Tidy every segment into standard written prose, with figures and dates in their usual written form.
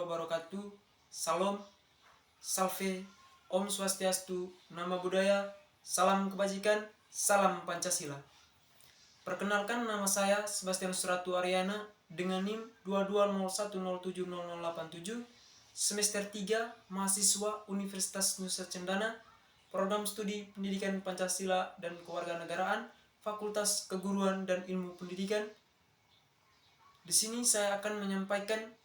wabarakatuh. Salam, salve, Om Swastiastu, Nama Budaya, Salam Kebajikan, Salam Pancasila. Perkenalkan, nama saya Sebastian Suratu Aryana dengan NIM 2201070087, semester 3, mahasiswa Universitas Nusa Cendana, program studi Pendidikan Pancasila dan Kewarganegaraan, Fakultas Keguruan dan Ilmu Pendidikan. Di sini saya akan menyampaikan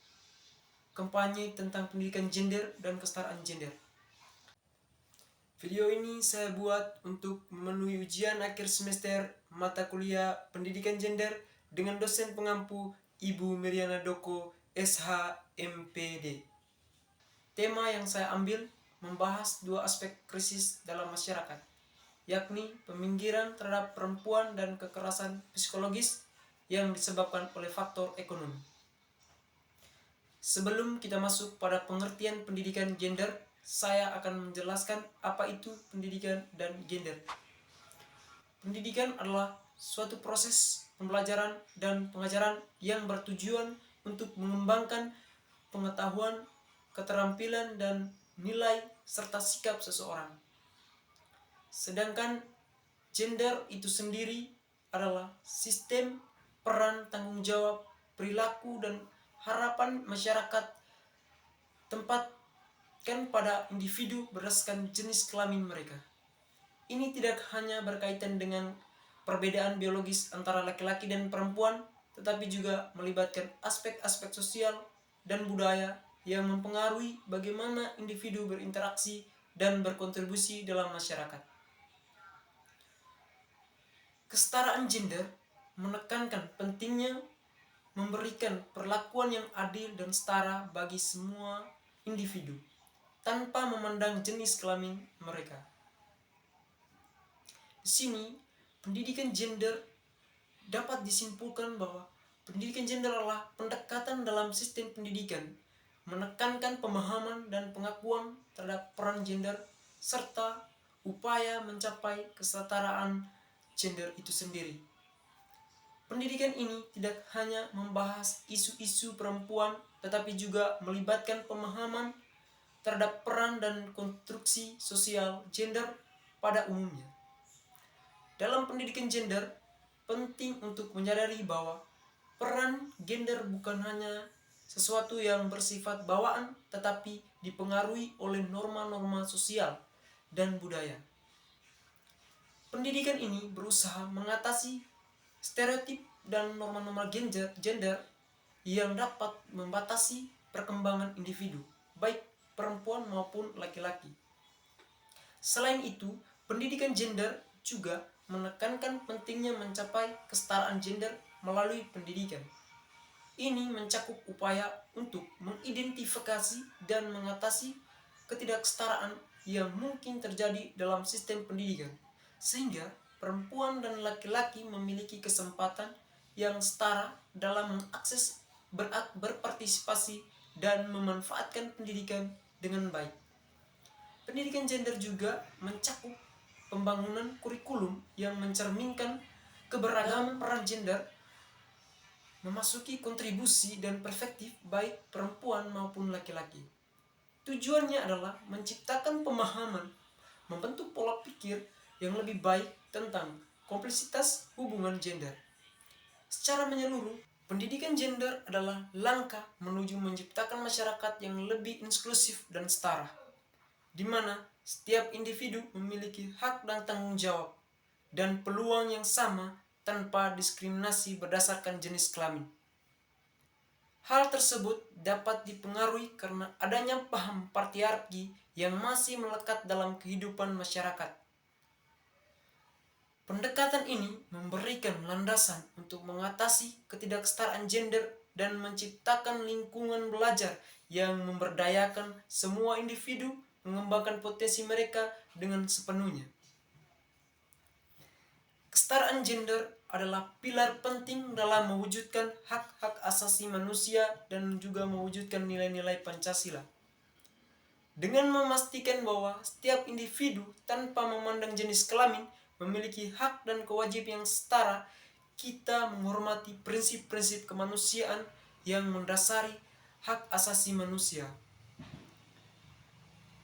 kampanye tentang pendidikan gender dan kesetaraan gender. Video ini saya buat untuk memenuhi ujian akhir semester mata kuliah pendidikan gender dengan dosen pengampu Ibu Miriana Doko, SH, MPD. Tema yang saya ambil membahas dua aspek krisis dalam masyarakat, yakni peminggiran terhadap perempuan dan kekerasan psikologis yang disebabkan oleh faktor ekonomi. Sebelum kita masuk pada pengertian pendidikan gender, saya akan menjelaskan apa itu pendidikan dan gender. Pendidikan adalah suatu proses pembelajaran dan pengajaran yang bertujuan untuk mengembangkan pengetahuan, keterampilan, dan nilai serta sikap seseorang. Sedangkan gender itu sendiri adalah sistem peran, tanggung jawab, perilaku, dan harapan masyarakat tempatkan pada individu berdasarkan jenis kelamin mereka. Ini tidak hanya berkaitan dengan perbedaan biologis antara laki-laki dan perempuan, tetapi juga melibatkan aspek-aspek sosial dan budaya yang mempengaruhi bagaimana individu berinteraksi dan berkontribusi dalam masyarakat. Kesetaraan gender menekankan pentingnya memberikan perlakuan yang adil dan setara bagi semua individu tanpa memandang jenis kelamin mereka. Di sini, pendidikan gender dapat disimpulkan bahwa pendidikan gender adalah pendekatan dalam sistem pendidikan menekankan pemahaman dan pengakuan terhadap peran gender serta upaya mencapai kesetaraan gender itu sendiri. Pendidikan ini tidak hanya membahas isu-isu perempuan, tetapi juga melibatkan pemahaman terhadap peran dan konstruksi sosial gender pada umumnya. Dalam pendidikan gender, penting untuk menyadari bahwa peran gender bukan hanya sesuatu yang bersifat bawaan, tetapi dipengaruhi oleh norma-norma sosial dan budaya. Pendidikan ini berusaha mengatasi stereotip dan norma-norma gender yang dapat membatasi perkembangan individu, baik perempuan maupun laki-laki. Selain itu, pendidikan gender juga menekankan pentingnya mencapai kesetaraan gender melalui pendidikan. Ini mencakup upaya untuk mengidentifikasi dan mengatasi ketidaksetaraan yang mungkin terjadi dalam sistem pendidikan, sehingga perempuan dan laki-laki memiliki kesempatan yang setara dalam mengakses, berpartisipasi, dan memanfaatkan pendidikan dengan baik. Pendidikan gender juga mencakup pembangunan kurikulum yang mencerminkan keberagaman peran gender, memasuki kontribusi dan perspektif baik perempuan maupun laki-laki. Tujuannya adalah menciptakan pemahaman, membentuk pola pikir yang lebih baik tentang kompleksitas hubungan gender. Secara menyeluruh, pendidikan gender adalah langkah menuju menciptakan masyarakat yang lebih inklusif dan setara, di mana setiap individu memiliki hak dan tanggung jawab dan peluang yang sama tanpa diskriminasi berdasarkan jenis kelamin. Hal tersebut dapat dipengaruhi karena adanya paham patriarki yang masih melekat dalam kehidupan masyarakat. Pendekatan ini memberikan landasan untuk mengatasi ketidaksetaraan gender dan menciptakan lingkungan belajar yang memberdayakan semua individu mengembangkan potensi mereka dengan sepenuhnya. Kesetaraan gender adalah pilar penting dalam mewujudkan hak-hak asasi manusia dan juga mewujudkan nilai-nilai Pancasila. Dengan memastikan bahwa setiap individu tanpa memandang jenis kelamin memiliki hak dan kewajiban yang setara, kita menghormati prinsip-prinsip kemanusiaan yang mendasari hak asasi manusia.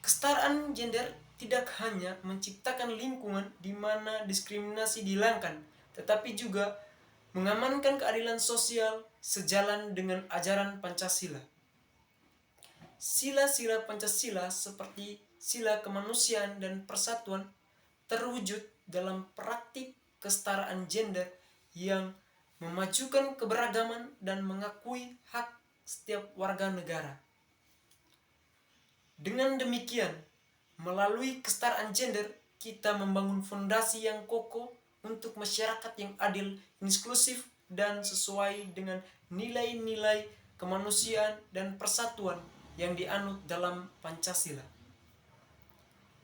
Kesetaraan gender tidak hanya menciptakan lingkungan di mana diskriminasi dihilangkan, tetapi juga mengamankan keadilan sosial sejalan dengan ajaran Pancasila. Sila-sila Pancasila seperti sila kemanusiaan dan persatuan terwujud dalam praktik kesetaraan gender yang memajukan keberagaman dan mengakui hak setiap warga negara. Dengan demikian, melalui kesetaraan gender, kita membangun fondasi yang kokoh untuk masyarakat yang adil, inklusif, dan sesuai dengan nilai-nilai kemanusiaan dan persatuan yang dianut dalam Pancasila.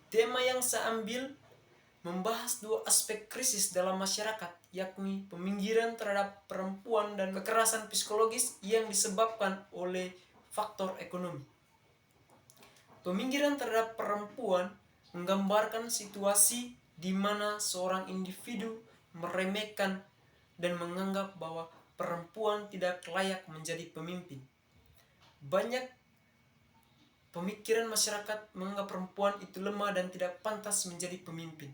Tema yang saya ambil membahas dua aspek krisis dalam masyarakat, yakni peminggiran terhadap perempuan dan kekerasan psikologis yang disebabkan oleh faktor ekonomi. Peminggiran terhadap perempuan menggambarkan situasi di mana seorang individu meremehkan dan menganggap bahwa perempuan tidak layak menjadi pemimpin. Banyak pemikiran masyarakat menganggap perempuan itu lemah dan tidak pantas menjadi pemimpin.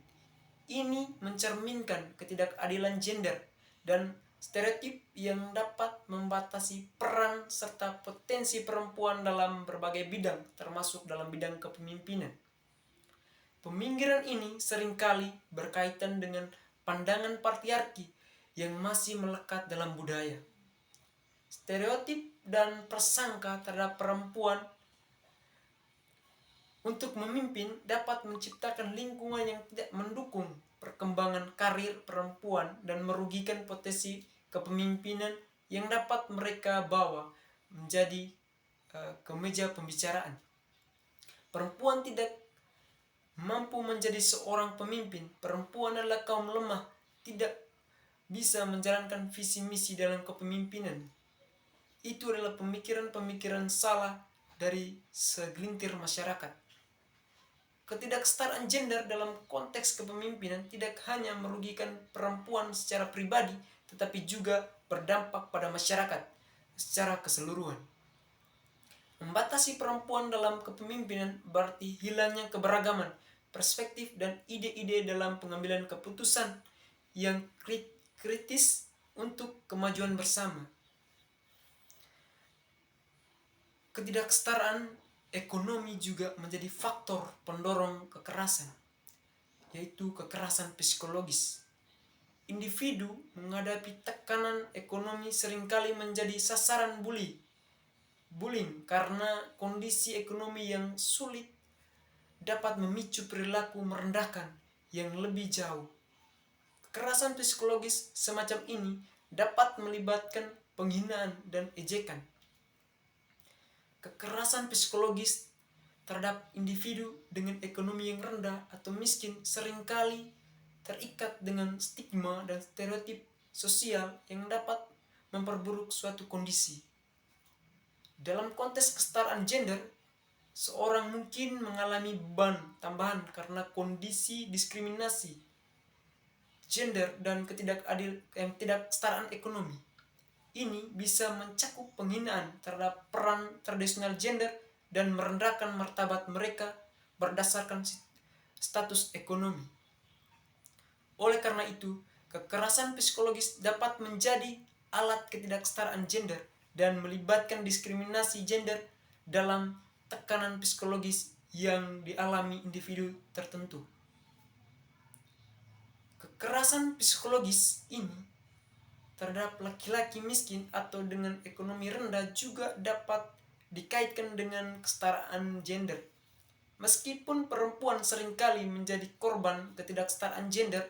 Ini mencerminkan ketidakadilan gender dan stereotip yang dapat membatasi peran serta potensi perempuan dalam berbagai bidang, termasuk dalam bidang kepemimpinan. Peminggiran ini seringkali berkaitan dengan pandangan patriarki yang masih melekat dalam budaya. Stereotip dan prasangka terhadap perempuan untuk memimpin dapat menciptakan lingkungan yang tidak mendukung perkembangan karir perempuan dan merugikan potensi kepemimpinan yang dapat mereka bawa menjadi ke meja pembicaraan. Perempuan tidak mampu menjadi seorang pemimpin. Perempuan adalah kaum lemah, tidak bisa menjalankan visi misi dalam kepemimpinan. Itu adalah pemikiran-pemikiran salah dari segelintir masyarakat. Ketidaksetaraan gender dalam konteks kepemimpinan tidak hanya merugikan perempuan secara pribadi, tetapi juga berdampak pada masyarakat secara keseluruhan. Membatasi perempuan dalam kepemimpinan berarti hilangnya keberagaman, perspektif, dan ide-ide dalam pengambilan keputusan yang kritis untuk kemajuan bersama. Ketidaksetaraan ekonomi juga menjadi faktor pendorong kekerasan, yaitu kekerasan psikologis. Individu menghadapi tekanan ekonomi seringkali menjadi sasaran bullying karena kondisi ekonomi yang sulit dapat memicu perilaku merendahkan yang lebih jauh. Kekerasan psikologis semacam ini dapat melibatkan penghinaan dan ejekan. Kekerasan psikologis terhadap individu dengan ekonomi yang rendah atau miskin seringkali terikat dengan stigma dan stereotip sosial yang dapat memperburuk suatu kondisi. Dalam konteks kesetaraan gender, seorang mungkin mengalami beban tambahan karena kondisi diskriminasi gender dan ketidaksetaraan ekonomi. Ini bisa mencakup penghinaan terhadap peran tradisional gender dan merendahkan martabat mereka berdasarkan status ekonomi. Oleh karena itu, kekerasan psikologis dapat menjadi alat ketidaksetaraan gender dan melibatkan diskriminasi gender dalam tekanan psikologis yang dialami individu tertentu. Kekerasan psikologis ini terhadap laki-laki miskin atau dengan ekonomi rendah juga dapat dikaitkan dengan kesetaraan gender. Meskipun perempuan seringkali menjadi korban ketidaksetaraan gender,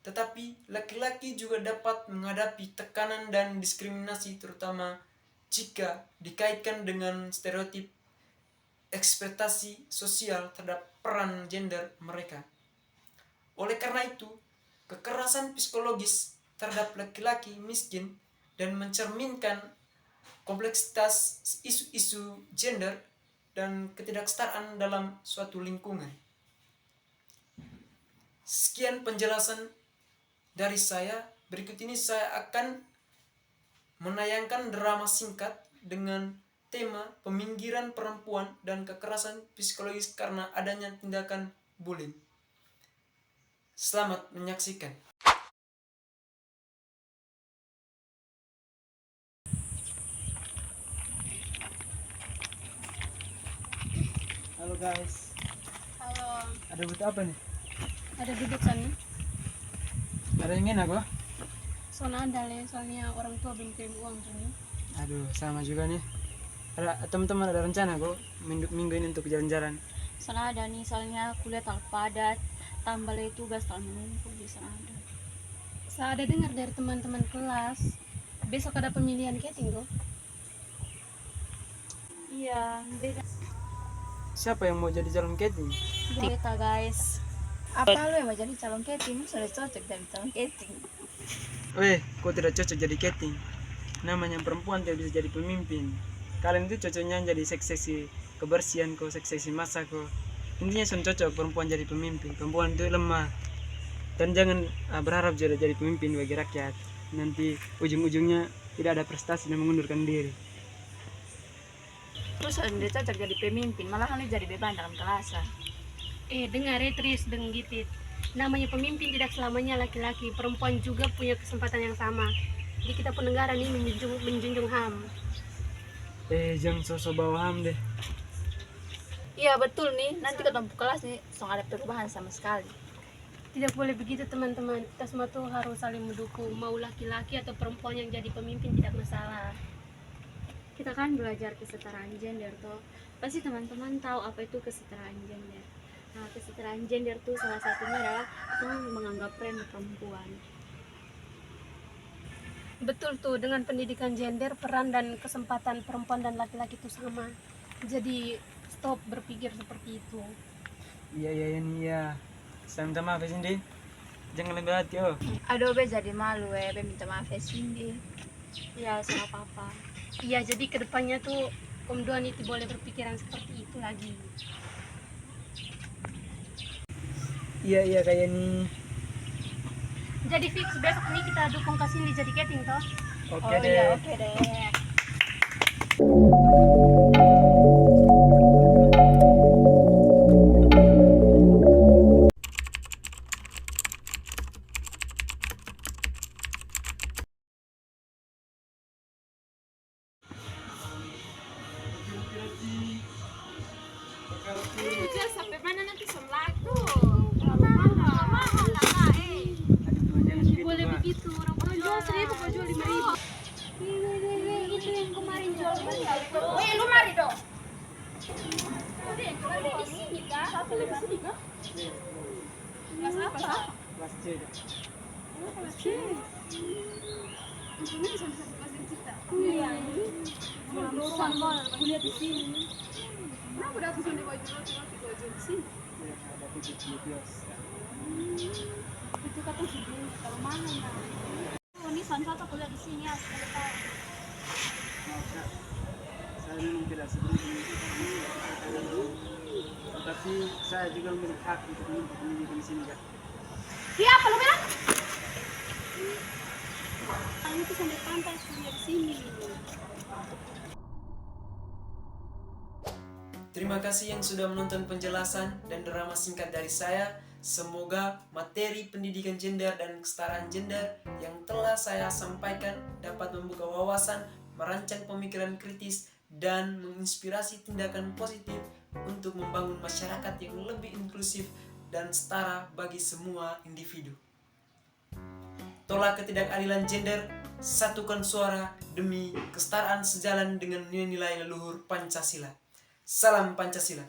tetapi laki-laki juga dapat menghadapi tekanan dan diskriminasi, terutama jika dikaitkan dengan stereotip ekspektasi sosial terhadap peran gender mereka. Oleh karena itu, kekerasan psikologis terhadap laki-laki miskin dan mencerminkan kompleksitas isu-isu gender dan ketidaksetaraan dalam suatu lingkungan. Sekian penjelasan dari saya. Berikut ini saya akan menayangkan drama singkat dengan tema peminggiran perempuan dan kekerasan psikologis karena adanya tindakan bullying. Selamat menyaksikan. Halo guys. Halo, Ada butuh apa nih? ada duduk sana. Ada yang ingin aku? Soalnya ada le, soalnya orang tua belum kirim uang sana. Aduh, sama juga nih. Ada teman-teman ada rencana kok minggu ini untuk jalan-jalan. Soalnya ada nih, soalnya kuliah tak padat, tambah lagi tugas tak menumpuk di sana ada. Saya ada dengar dari teman-teman kelas, besok ada pemilihan catering kok. Iya, beda. Siapa yang mau jadi calon catering? Beta guys. Apa lu yang mau jadi calon catering? Sudah cocok jadi calon catering. Weh, kok tidak cocok jadi catering? Namanya perempuan tidak bisa jadi pemimpin. Kalian itu cocoknya jadi seksi kebersihan kok, seksi masak kok. Intinya sun cocok perempuan jadi pemimpin. Perempuan itu lemah. Dan jangan berharap jadi pemimpin bagi rakyat. Nanti ujung-ujungnya tidak ada prestasi dan mengundurkan diri. Terus dia cocok jadi pemimpin, malahan dia jadi beban dalam kelas. Dengar Tris dan Gitit. Namanya pemimpin tidak selamanya laki-laki, perempuan juga punya kesempatan yang sama. Jadi kita penegara nih menjunjung HAM. Jangan sosok bawa ham deh. Iya betul nih, nanti ketemu kelas nih, ada perubahan sama sekali. Tidak boleh begitu teman-teman, kita semua tuh harus saling mendukung. Mau laki-laki atau perempuan yang jadi pemimpin tidak masalah. Kita kan belajar kesetaraan gender tuh, pasti teman-teman tahu apa itu kesetaraan gender. Nah, kesetaraan gender tuh salah satunya adalah kita menganggap remeh perempuan. Betul tuh, dengan pendidikan gender, peran dan kesempatan perempuan dan laki-laki itu sama. Jadi stop berpikir seperti itu. Iya. Saya minta maaf ya Cindy. Jangan lebih hati oh. Aduh be jadi malu be minta maaf ya Cindy. Ya sama papa. Iya jadi kedepannya tuh Om Duan itu boleh berpikiran seperti itu lagi. Iya kayak nih. Jadi fix besok nih kita dukung Kak Cindy jadi catering toh. Oke deh. Iya oke deh. Sampai mana nanti sebelah tuh? Mahal lah, boleh begitu, orang jual 1.000, kau jual 5.000. Itu yang kemarin jual berapa? Weh, lu mari dong. Udah, kembali di sini kah? Satu di sini kah? Kelas apa? Kelas C. Kelas C. Ini bisa kelas kita. Iya. Kuliah di sini. Kenapa datang di baju di sini? Ya, ada tikus. Itu kata sebelum kalau mana nah. Ini Sansa kuliah di sini ya, 10 tahun. Saya memang tidak seperti itu, tapi saya juga memiliki hak untuk menuntut pendidikan di sini kan. Iya, apa lu bilang? Ini tuh sampai pantai kuliah di sini. Terima kasih yang sudah menonton penjelasan dan drama singkat dari saya. Semoga materi pendidikan gender dan kesetaraan gender yang telah saya sampaikan dapat membuka wawasan, merancang pemikiran kritis, dan menginspirasi tindakan positif untuk membangun masyarakat yang lebih inklusif dan setara bagi semua individu. Tolak ketidakadilan gender, satukan suara demi kesetaraan sejalan dengan nilai-nilai leluhur Pancasila. Salam Pancasila.